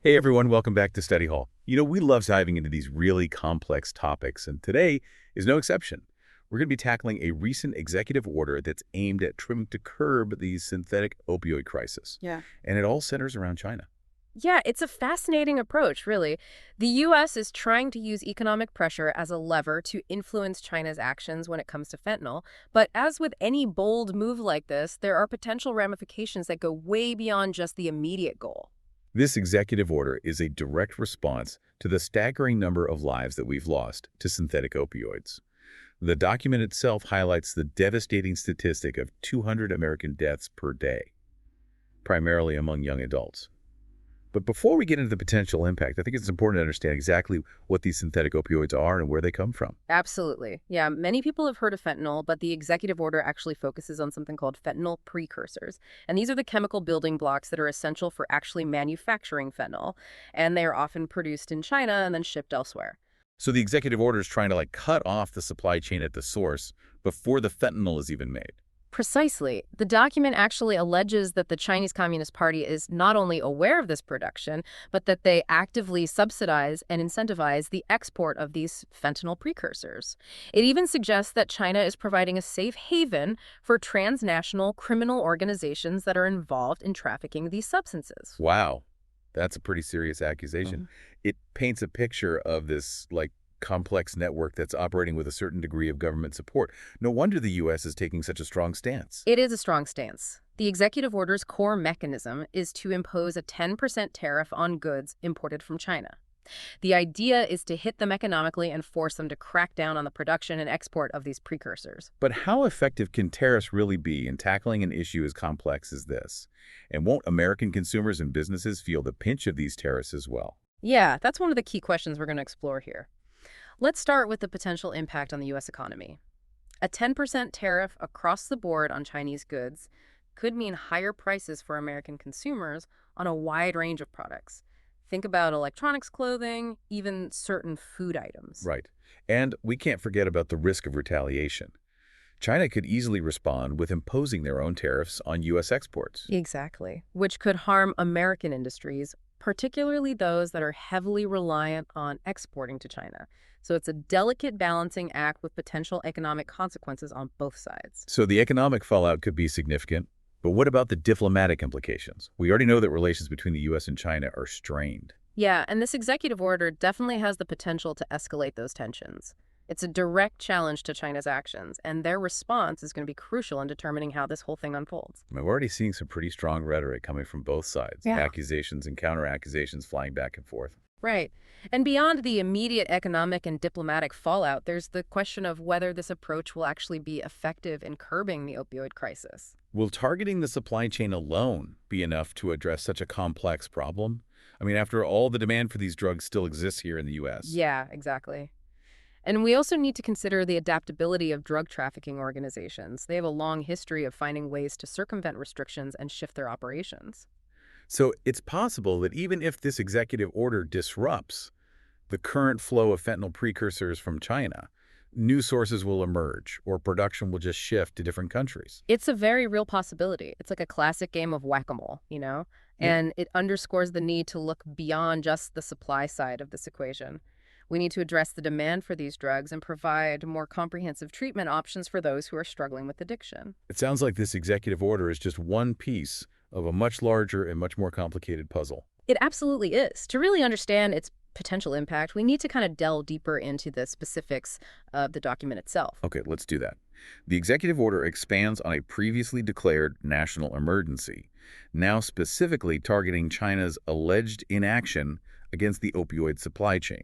Hey everyone, welcome back to Study Hall. We love diving into these really complex topics, and today is no exception. We're going to be tackling a recent executive order that's aimed at trying to curb the synthetic opioid crisis. Yeah. And it all centers around China. Yeah, it's a fascinating approach, really. The U.S. is trying to use economic pressure as a lever to influence China's actions when it comes to fentanyl. But as with any bold move like this, there are potential ramifications that go way beyond just the immediate goal. This executive order is a direct response to the staggering number of lives that we've lost to synthetic opioids. The document itself highlights the devastating statistic of 200 American deaths per day, primarily among young adults. But before we get into the potential impact, I think it's important to understand exactly what these synthetic opioids are and where they come from. Absolutely. Yeah, many people have heard of fentanyl, but the executive order actually focuses on something called fentanyl precursors. And these are the chemical building blocks that are essential for actually manufacturing fentanyl. And they are often produced in China and then shipped elsewhere. So the executive order is trying to cut off the supply chain at the source before the fentanyl is even made. Precisely. The document actually alleges that the Chinese Communist Party is not only aware of this production, but that they actively subsidize and incentivize the export of these fentanyl precursors. It even suggests that China is providing a safe haven for transnational criminal organizations that are involved in trafficking these substances. Wow, that's a pretty serious accusation. It paints a picture of this complex network that's operating with a certain degree of government support. No wonder the U.S. is taking such a strong stance. It is a strong stance. The executive order's core mechanism is to impose a 10% tariff on goods imported from China. The idea is to hit them economically and force them to crack down on the production and export of these precursors. But how effective can tariffs really be in tackling an issue as complex as this? And won't American consumers and businesses feel the pinch of these tariffs as well? Yeah, that's one of the key questions we're going to explore here. Let's start with the potential impact on the U.S. economy. A 10% tariff across the board on Chinese goods could mean higher prices for American consumers on a wide range of products. Think about electronics, clothing, even certain food items. Right. And we can't forget about the risk of retaliation. China could easily respond with imposing their own tariffs on U.S. exports. Exactly. Which could harm American industries, particularly those that are heavily reliant on exporting to China. So it's a delicate balancing act with potential economic consequences on both sides. So the economic fallout could be significant. But what about the diplomatic implications? We already know that relations between the U.S. and China are strained. Yeah, and this executive order definitely has the potential to escalate those tensions. It's a direct challenge to China's actions, and their response is going to be crucial in determining how this whole thing unfolds. We're already seeing some pretty strong rhetoric coming from both sides, Yeah. accusations and counter-accusations flying back and forth. Right. And beyond the immediate economic and diplomatic fallout, there's the question of whether this approach will actually be effective in curbing the opioid crisis. Will targeting the supply chain alone be enough to address such a complex problem? After all, the demand for these drugs still exists here in the U.S. Yeah, exactly. And we also need to consider the adaptability of drug trafficking organizations. They have a long history of finding ways to circumvent restrictions and shift their operations. So it's possible that even if this executive order disrupts the current flow of fentanyl precursors from China, new sources will emerge or production will just shift to different countries. It's a very real possibility. It's like a classic game of whack-a-mole, Yeah. And it underscores the need to look beyond just the supply side of this equation. We need to address the demand for these drugs and provide more comprehensive treatment options for those who are struggling with addiction. It sounds like this executive order is just one piece of a much larger and much more complicated puzzle. It absolutely is. To really understand its potential impact, we need to kind of delve deeper into the specifics of the document itself. Okay, let's do that. The executive order expands on a previously declared national emergency, now specifically targeting China's alleged inaction against the opioid supply chain.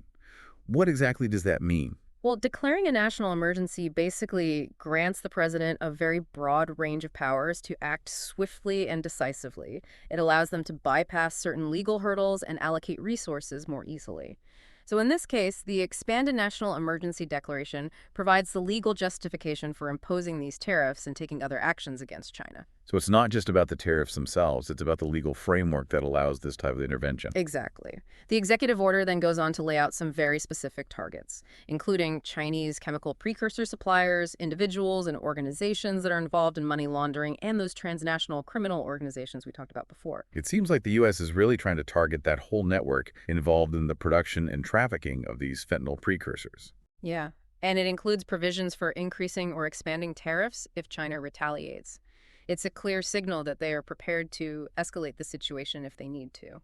What exactly does that mean? Well, declaring a national emergency basically grants the president a very broad range of powers to act swiftly and decisively. It allows them to bypass certain legal hurdles and allocate resources more easily. So in this case, the expanded national emergency declaration provides the legal justification for imposing these tariffs and taking other actions against China. So it's not just about the tariffs themselves, it's about the legal framework that allows this type of intervention. Exactly. The executive order then goes on to lay out some very specific targets, including Chinese chemical precursor suppliers, individuals and organizations that are involved in money laundering, and those transnational criminal organizations we talked about before. It seems like the U.S. is really trying to target that whole network involved in the production and trafficking of these fentanyl precursors. Yeah. And it includes provisions for increasing or expanding tariffs if China retaliates. It's a clear signal that they are prepared to escalate the situation if they need to.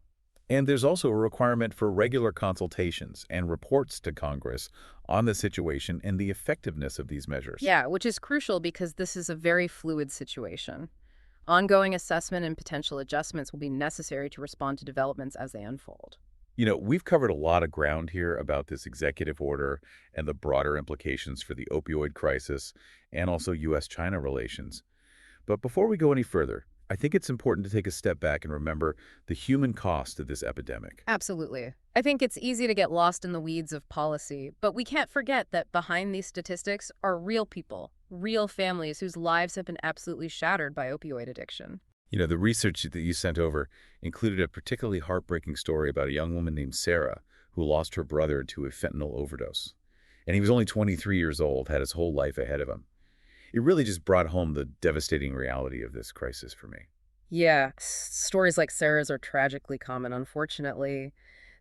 And there's also a requirement for regular consultations and reports to Congress on the situation and the effectiveness of these measures. Yeah, which is crucial because this is a very fluid situation. Ongoing assessment and potential adjustments will be necessary to respond to developments as they unfold. We've covered a lot of ground here about this executive order and the broader implications for the opioid crisis and also U.S.-China relations. But before we go any further, I think it's important to take a step back and remember the human cost of this epidemic. Absolutely. I think it's easy to get lost in the weeds of policy, but we can't forget that behind these statistics are real people, real families whose lives have been absolutely shattered by opioid addiction. The research that you sent over included a particularly heartbreaking story about a young woman named Sarah who lost her brother to a fentanyl overdose. And he was only 23 years old, had his whole life ahead of him. It really just brought home the devastating reality of this crisis for me. Yeah, stories like Sarah's are tragically common, unfortunately.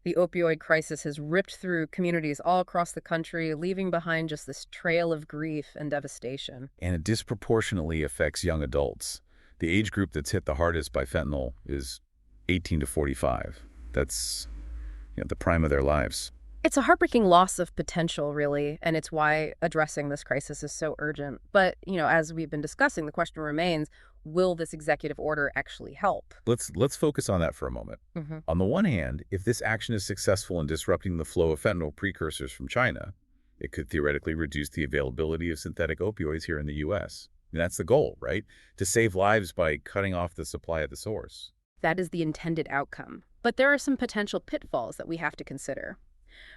The opioid crisis has ripped through communities all across the country, leaving behind just this trail of grief and devastation. And it disproportionately affects young adults. The age group that's hit the hardest by fentanyl is 18 to 45. That's the prime of their lives. It's a heartbreaking loss of potential, really, and it's why addressing this crisis is so urgent. But, as we've been discussing, the question remains, will this executive order actually help? Let's focus on that for a moment. On the one hand, if this action is successful in disrupting the flow of fentanyl precursors from China, it could theoretically reduce the availability of synthetic opioids here in the U.S. And that's the goal, right? To save lives by cutting off the supply at the source. That is the intended outcome. But there are some potential pitfalls that we have to consider.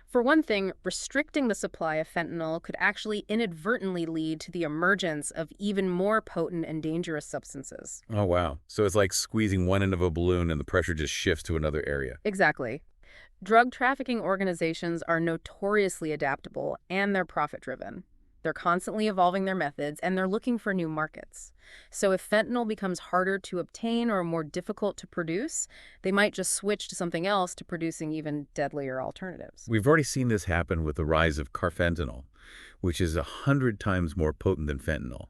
For one thing, restricting the supply of fentanyl could actually inadvertently lead to the emergence of even more potent and dangerous substances. Oh, wow. So it's like squeezing one end of a balloon and the pressure just shifts to another area. Exactly. Drug trafficking organizations are notoriously adaptable and they're profit-driven. They're constantly evolving their methods, and they're looking for new markets. So if fentanyl becomes harder to obtain or more difficult to produce, they might just switch to something else to producing even deadlier alternatives. We've already seen this happen with the rise of carfentanil, which is 100 times more potent than fentanyl.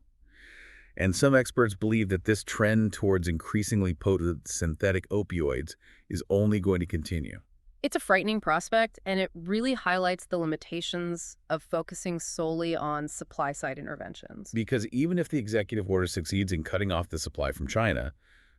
And some experts believe that this trend towards increasingly potent synthetic opioids is only going to continue. It's a frightening prospect, and it really highlights the limitations of focusing solely on supply-side interventions. Because even if the executive order succeeds in cutting off the supply from China,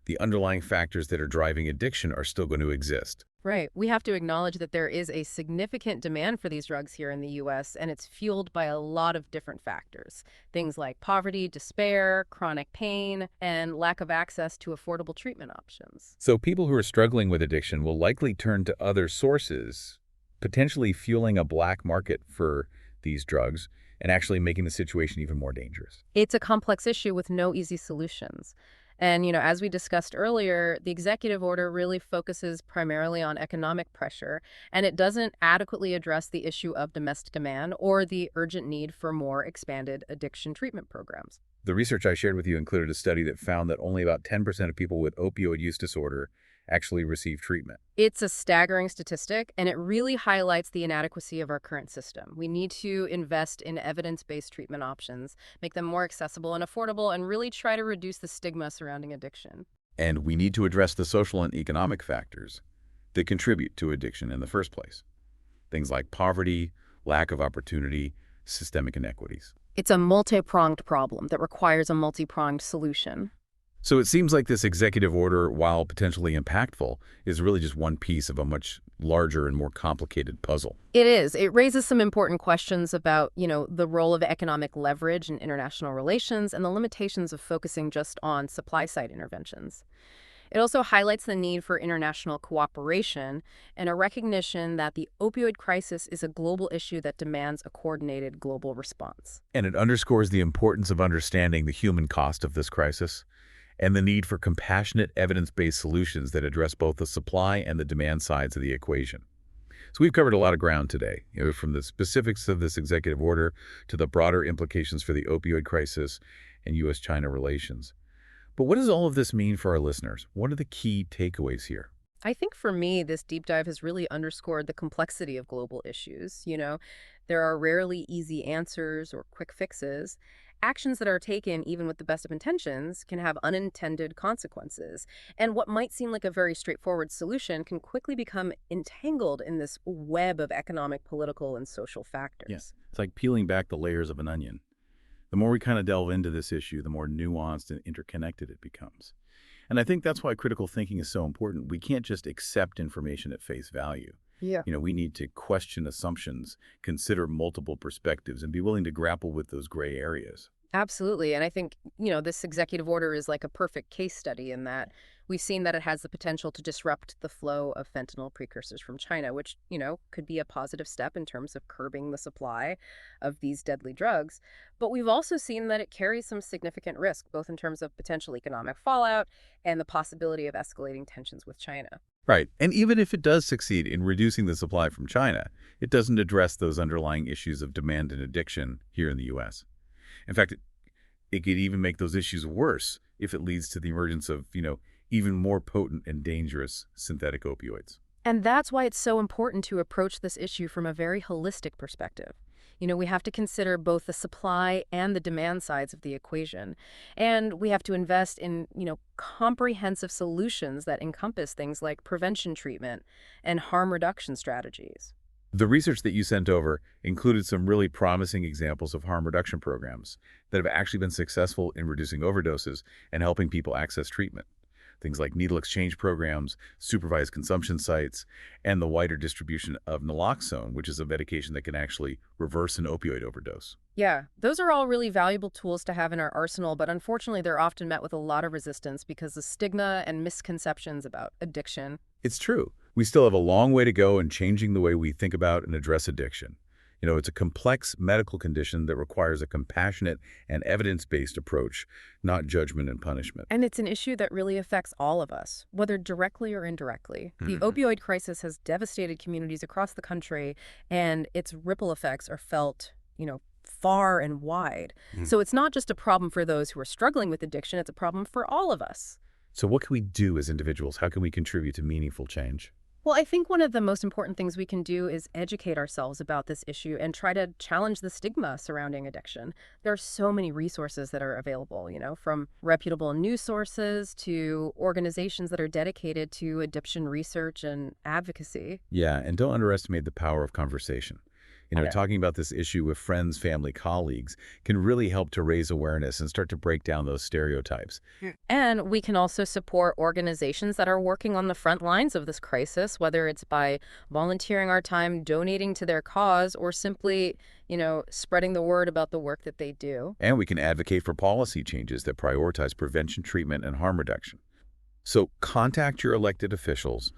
the underlying factors that are driving addiction are still going to exist. Right. We have to acknowledge that there is a significant demand for these drugs here in the U.S., and it's fueled by a lot of different factors. Things like poverty, despair, chronic pain, and lack of access to affordable treatment options. So people who are struggling with addiction will likely turn to other sources, potentially fueling a black market for these drugs and actually making the situation even more dangerous. It's a complex issue with no easy solutions. And, as we discussed earlier, the executive order really focuses primarily on economic pressure, and it doesn't adequately address the issue of domestic demand or the urgent need for more expanded addiction treatment programs. The research I shared with you included a study that found that only about 10% of people with opioid use disorder actually receive treatment. It's a staggering statistic, and it really highlights the inadequacy of our current system. We need to invest in evidence-based treatment options, make them more accessible and affordable, and really try to reduce the stigma surrounding addiction. And we need to address the social and economic factors that contribute to addiction in the first place. Things like poverty, lack of opportunity, systemic inequities. It's a multi-pronged problem that requires a multi-pronged solution. So it seems like this executive order, while potentially impactful, is really just one piece of a much larger and more complicated puzzle. It is. It raises some important questions about, the role of economic leverage in international relations and the limitations of focusing just on supply-side interventions. It also highlights the need for international cooperation and a recognition that the opioid crisis is a global issue that demands a coordinated global response. And it underscores the importance of understanding the human cost of this crisis and the need for compassionate, evidence-based solutions that address both the supply and the demand sides of the equation. So we've covered a lot of ground today, from the specifics of this executive order to the broader implications for the opioid crisis and U.S.-China relations. But what does all of this mean for our listeners? What are the key takeaways here? I think for me, this deep dive has really underscored the complexity of global issues. There are rarely easy answers or quick fixes. Actions that are taken, even with the best of intentions, can have unintended consequences. And what might seem like a very straightforward solution can quickly become entangled in this web of economic, political, and social Yeah, factors. it's like peeling back the layers of an onion. The more we kind of delve into this issue, the more nuanced and interconnected it becomes. And I think that's why critical thinking is so important. We can't just accept information at face value. Yeah. We need to question assumptions, consider multiple perspectives, and be willing to grapple with those gray areas. Absolutely. And I think, this executive order is like a perfect case study in that we've seen that it has the potential to disrupt the flow of fentanyl precursors from China, which, could be a positive step in terms of curbing the supply of these deadly drugs. But we've also seen that it carries some significant risk, both in terms of potential economic fallout and the possibility of escalating tensions with China. Right. And even if it does succeed in reducing the supply from China, it doesn't address those underlying issues of demand and addiction here in the U.S. In fact, it could even make those issues worse if it leads to the emergence of, even more potent and dangerous synthetic opioids. And that's why it's so important to approach this issue from a very holistic perspective. We have to consider both the supply and the demand sides of the equation. And we have to invest in, comprehensive solutions that encompass things like prevention treatment and harm reduction strategies. The research that you sent over included some really promising examples of harm reduction programs that have actually been successful in reducing overdoses and helping people access treatment. Things like needle exchange programs, supervised consumption sites, and the wider distribution of naloxone, which is a medication that can actually reverse an opioid overdose. Yeah, those are all really valuable tools to have in our arsenal, but unfortunately they're often met with a lot of resistance because of stigma and misconceptions about addiction. It's true. We still have a long way to go in changing the way we think about and address addiction. It's a complex medical condition that requires a compassionate and evidence-based approach, not judgment and punishment. And it's an issue that really affects all of us, whether directly or indirectly. The Mhm. opioid crisis has devastated communities across the country, and its ripple effects are felt, far and wide. So it's not just a problem for those who are struggling with addiction, it's a problem for all of us. So what can we do as individuals? How can we contribute to meaningful change? Well, I think one of the most important things we can do is educate ourselves about this issue and try to challenge the stigma surrounding addiction. There are so many resources that are available, from reputable news sources to organizations that are dedicated to addiction research and advocacy. Yeah, and don't underestimate the power of conversation. Yeah. Talking about this issue with friends, family, colleagues can really help to raise awareness and start to break down those stereotypes. And we can also support organizations that are working on the front lines of this crisis, whether it's by volunteering our time, donating to their cause, or simply, spreading the word about the work that they do. And we can advocate for policy changes that prioritize prevention, treatment, and harm reduction. So contact your elected officials,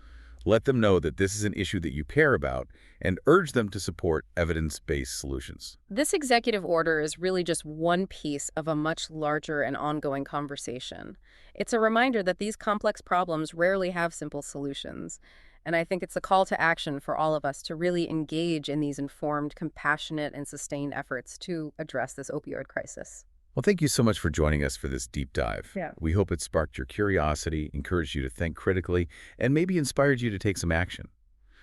let them know that this is an issue that you care about, and urge them to support evidence-based solutions. This executive order is really just one piece of a much larger and ongoing conversation. It's a reminder that these complex problems rarely have simple solutions. And I think it's a call to action for all of us to really engage in these informed, compassionate, and sustained efforts to address this opioid crisis. Well, thank you so much for joining us for this deep dive. Yeah. We hope it sparked your curiosity, encouraged you to think critically, and maybe inspired you to take some action.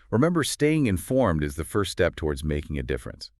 Remember, staying informed is the first step towards making a difference.